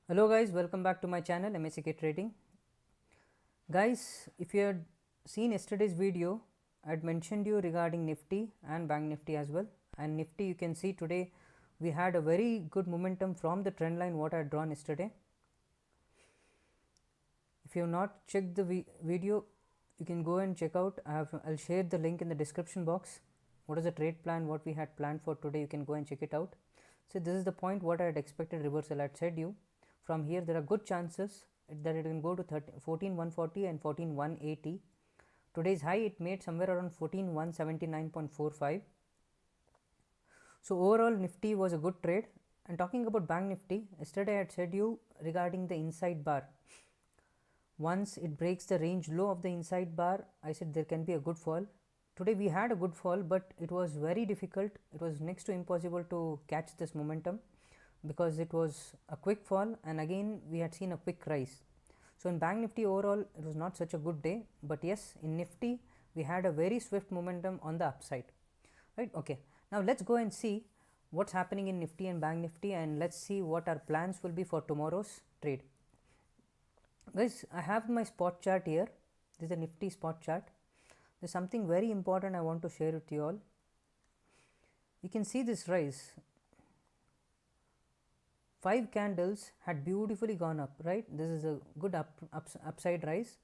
Hello guys, welcome back to my channel MSAK Trading. Guys, if you had seen yesterday's video, I had mentioned you regarding Nifty and Bank Nifty as well. And Nifty, you can see today we had a very good momentum from the trend line what I had drawn yesterday. If you have not checked the video, you can go and check out. I'll share the link in the description box. What is the trade plan, what we had planned for today, you can go and check it out. So this is the point what I had expected reversal. I had said you from here there are good chances that it can go to 14,140 and 14,180. Today's high it made somewhere around 14,179.45. So overall Nifty was a good trade. And talking about Bank Nifty, yesterday I had said you regarding the inside bar. Once it breaks the range low of the inside bar, I said there can be a good fall. Today we had a good fall, but it was very difficult. It was next to impossible to catch this momentum because it was a quick fall and again we had seen a quick rise. So in Bank Nifty overall it was not such a good day, but yes, in Nifty we had a very swift momentum on the upside, right? Okay, now let's go and see what's happening in Nifty and Bank Nifty, and let's see what our plans will be for tomorrow's trade. Guys, I have my spot chart here. This is a Nifty spot chart. There's something very important I want to share with you all. You can see this rise. 5 candles had beautifully gone up, right? This is a good upside rise.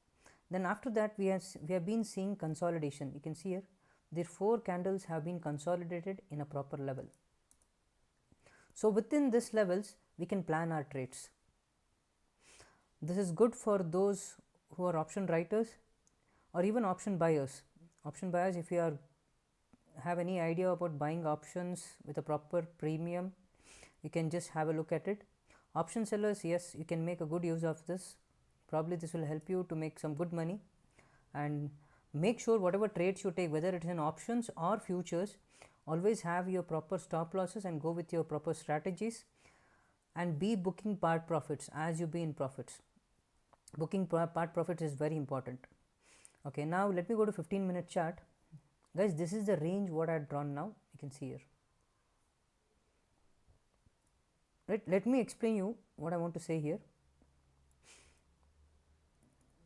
Then after that we have been seeing consolidation. You can see here the 4 candles have been consolidated in a proper level. So within this levels we can plan our trades. This is good for those who are option writers or even option buyers. Option buyers, if you have any idea about buying options with a proper premium, you can just have a look at it. Option sellers, yes, you can make a good use of this. Probably this will help you to make some good money. And make sure whatever trades you take, whether it is in options or futures, always have your proper stop losses and go with your proper strategies, and be booking part profits as you be in profits. Booking part profits is very important. Okay, now let me go to 15-minute chart. Guys, this is the range what I had drawn now. You can see here. Right, let me explain you what I want to say here.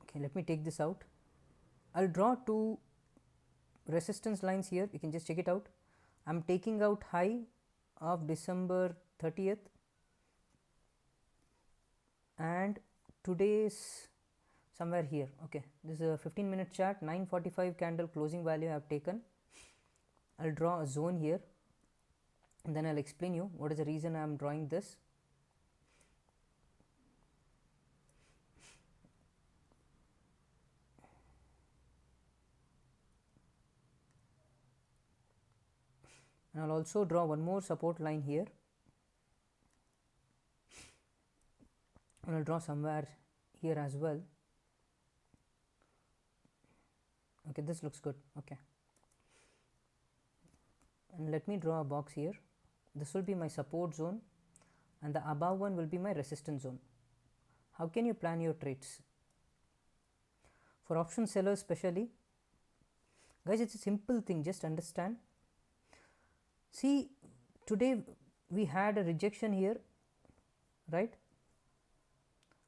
Okay, let me take this out. I'll draw 2 resistance lines here. You can just check it out. I'm taking out high of December 30th and today's somewhere here. Okay, this is a 15-minute chart. 9:45 candle closing value I have taken. I'll draw a zone here and then I'll explain you what is the reason I am drawing this. And I'll also draw one more support line here, and I'll draw somewhere here as well. Okay, this looks good. Okay, and let me draw a box here. This will be my support zone and the above one will be my resistance zone. How can you plan your trades? For option sellers especially, guys, it's a simple thing. Just understand. See, today we had a rejection here, right?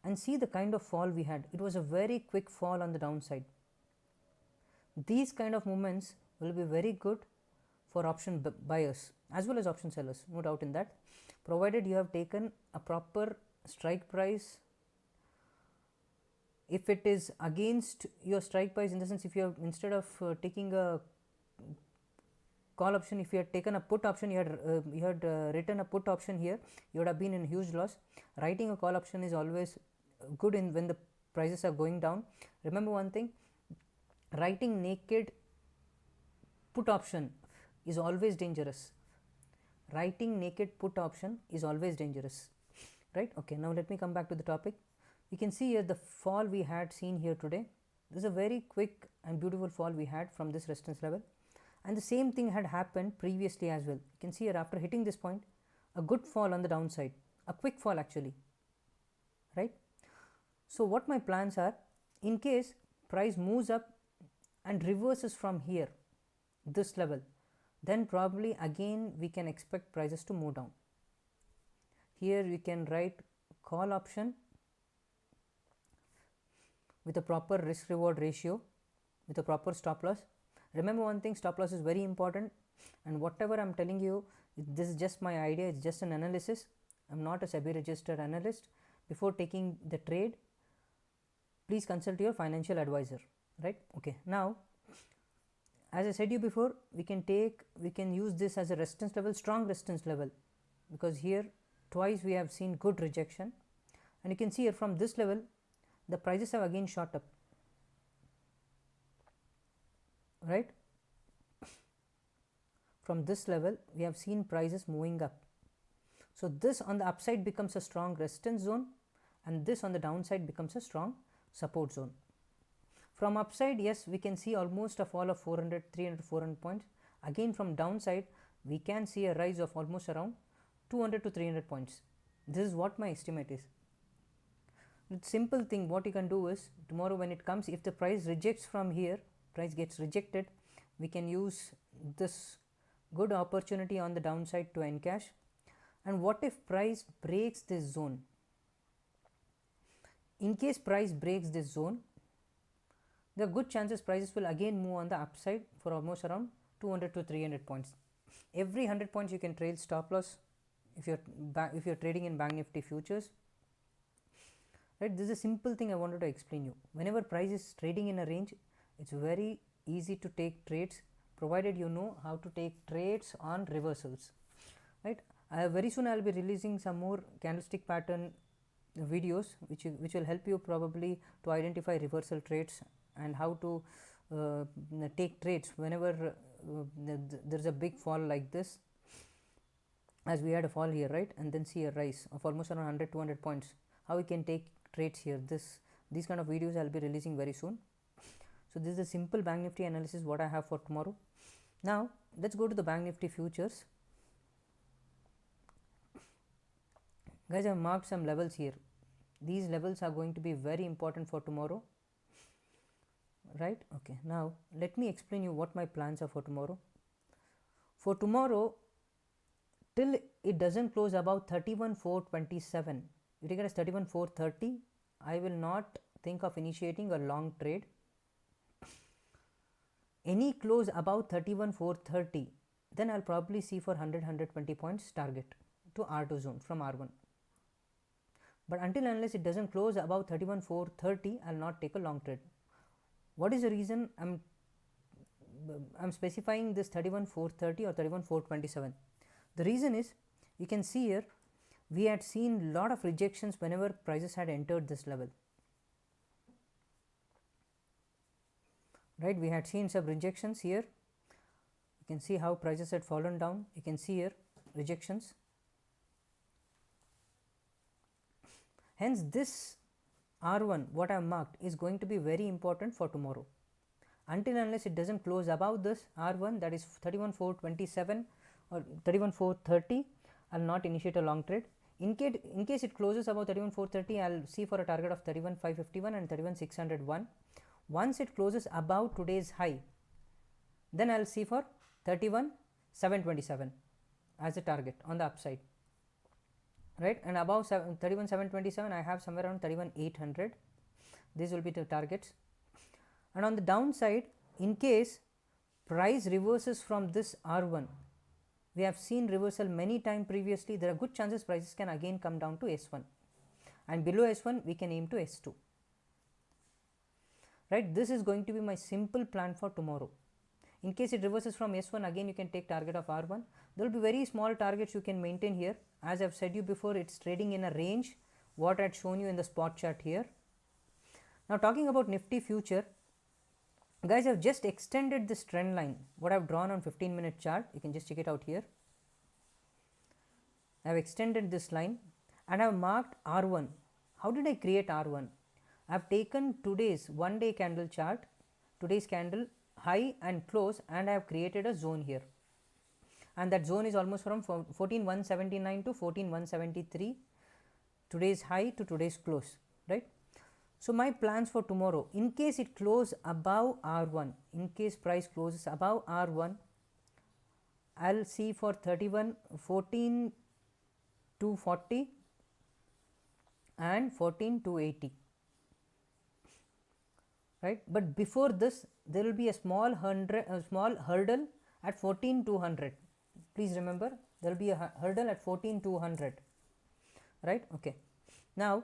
And see the kind of fall we had. It was a very quick fall on the downside. These kind of movements will be very good for option buyers as well as option sellers, no doubt in that, provided you have taken a proper strike price. If it is against your strike price, in the sense, if you have, instead of taking a call option, if you had taken a put option, you had written a put option here, you would have been in huge loss. Writing a call option is always good in when the prices are going down. Remember one thing, writing naked put option is always dangerous. Writing naked put option is always dangerous, right? Okay, now let me come back to the topic. You can see here the fall we had seen here today. This is a very quick and beautiful fall we had from this resistance level, and the same thing had happened previously as well. You can see here after hitting this point, a good fall on the downside, a quick fall actually, right? So what my plans are, in case price moves up and reverses from here, this level, then probably again we can expect prices to move down. Here we can write call option with a proper risk reward ratio, with a proper stop loss. Remember one thing, stop loss is very important, and whatever I am telling you, this is just my idea, it's just an analysis. I am not a SEBI registered analyst. Before taking the trade, please consult your financial advisor, right? Okay, now as I said you before, we can use this as a resistance level, strong resistance level, because here twice we have seen good rejection, and you can see here from this level the prices have again shot up, right? From this level we have seen prices moving up. So this on the upside becomes a strong resistance zone, and this on the downside becomes a strong support zone. From upside, yes, we can see almost a fall of 400, 300, 400 points. Again from downside, we can see a rise of almost around 200 to 300 points. This is what my estimate is. The simple thing what you can do is, tomorrow when it comes, if the price rejects from here, price gets rejected, we can use this good opportunity on the downside to encash. And what if price breaks this zone? In case price breaks this zone, there are good chances prices will again move on the upside for almost around 200 to 300 points. Every 100 points you can trail stop loss if you're trading in Bank Nifty futures, right? This is a simple thing I wanted to explain you. Whenever price is trading in a range, it's very easy to take trades, provided you know how to take trades on reversals, right? Very soon I'll be releasing some more candlestick pattern videos which will help you probably to identify reversal trades and how to take trades whenever there is a big fall like this, as we had a fall here, right? And then see a rise of almost around 100 200 points, how we can take trades here. These kind of videos I'll be releasing very soon. So this is a simple Bank Nifty analysis what I have for tomorrow. Now let's go to the Bank Nifty futures. Guys, I have marked some levels here. These levels are going to be very important for tomorrow, right? Okay, now let me explain you what my plans are for tomorrow. For tomorrow, till it doesn't close above 31,427, you take it as 31,430, I will not think of initiating a long trade. Any close above 31,430, then I'll probably see for 120 points target to R2 zone from R1. But until unless it doesn't close above 31,430, I'll not take a long trade. What is the reason I'm specifying this 31,430 or 31,427? The reason is, you can see here we had seen lot of rejections whenever prices had entered this level, right? We had seen some rejections here. You can see how prices had fallen down. You can see here rejections. Hence this R1 what I have marked is going to be very important for tomorrow. Until unless it doesn't close above this R1, that is 31,427 or 31,430, I will not initiate a long trade. In case it closes above 31,430, I will see for a target of 31,551 and 31,601. Once it closes above today's high, then I will see for 31,727 as a target on the upside, right? And above 31,727, I have somewhere around 31,800. These will be the targets. And on the downside, in case price reverses from this R1, we have seen reversal many times previously, there are good chances prices can again come down to S1, and below S1 we can aim to S2, right? This is going to be my simple plan for tomorrow. In case it reverses from S1, again you can take target of R1. There will be very small targets you can maintain here. As I have said you before, it's trading in a range what I had shown you in the spot chart here. Now talking about Nifty future, guys, I have just extended this trend line what I have drawn on 15-minute chart. You can just check it out here. I have extended this line and I have marked R1. How did I create R1? I have taken today's 1-day candle chart, today's candle high and close, and I have created a zone here, and that zone is almost from 14,179 to 14,173, today's high to today's close, right? So my plans for tomorrow, in case it closes above R1, in case price closes above R1, I'll see for 14,240 and 14,280, right? But before this there will be a small hurdle at 14,200. Please remember, there will be a hurdle at 14,200, right? Okay, now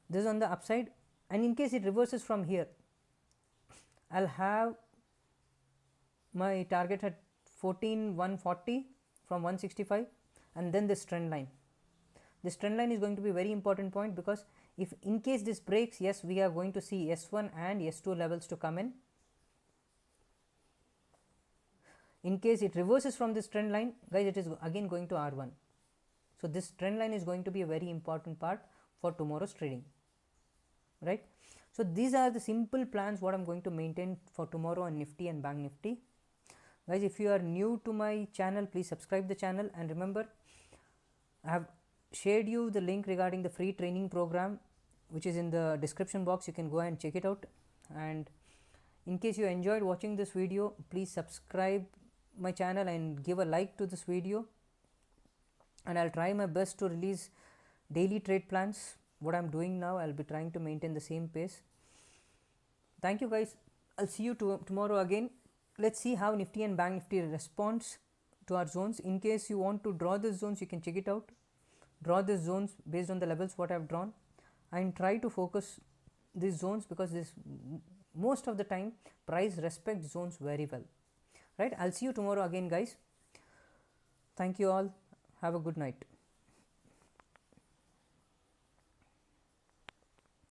this is on the upside, and in case it reverses from here, I'll have my target at 14,140 from 165, and then this trend line. This trend line is going to be a very important point, because if in case this breaks, yes, we are going to see S1 and S2 levels to come in. In case it reverses from this trend line, guys, it is again going to R1. So this trend line is going to be a very important part for tomorrow's trading, right? So these are the simple plans what I'm going to maintain for tomorrow on Nifty and Bank Nifty. Guys, if you are new to my channel, please subscribe the channel, and remember, I have shared you the link regarding the free training program, which is in the description box. You can go and check it out. And in case you enjoyed watching this video, please subscribe my channel and give a like to this video, and I'll try my best to release daily trade plans. What I'm doing now, I'll be trying to maintain the same pace. Thank you, guys. I'll see you tomorrow again. Let's see how Nifty and Bank Nifty responds to our zones. In case you want to draw these zones, you can check it out. Draw these zones based on the levels what I've drawn, and try to focus these zones, because this most of the time price respects zones very well, right? I'll see you tomorrow again, guys. Thank you all. Have a good night.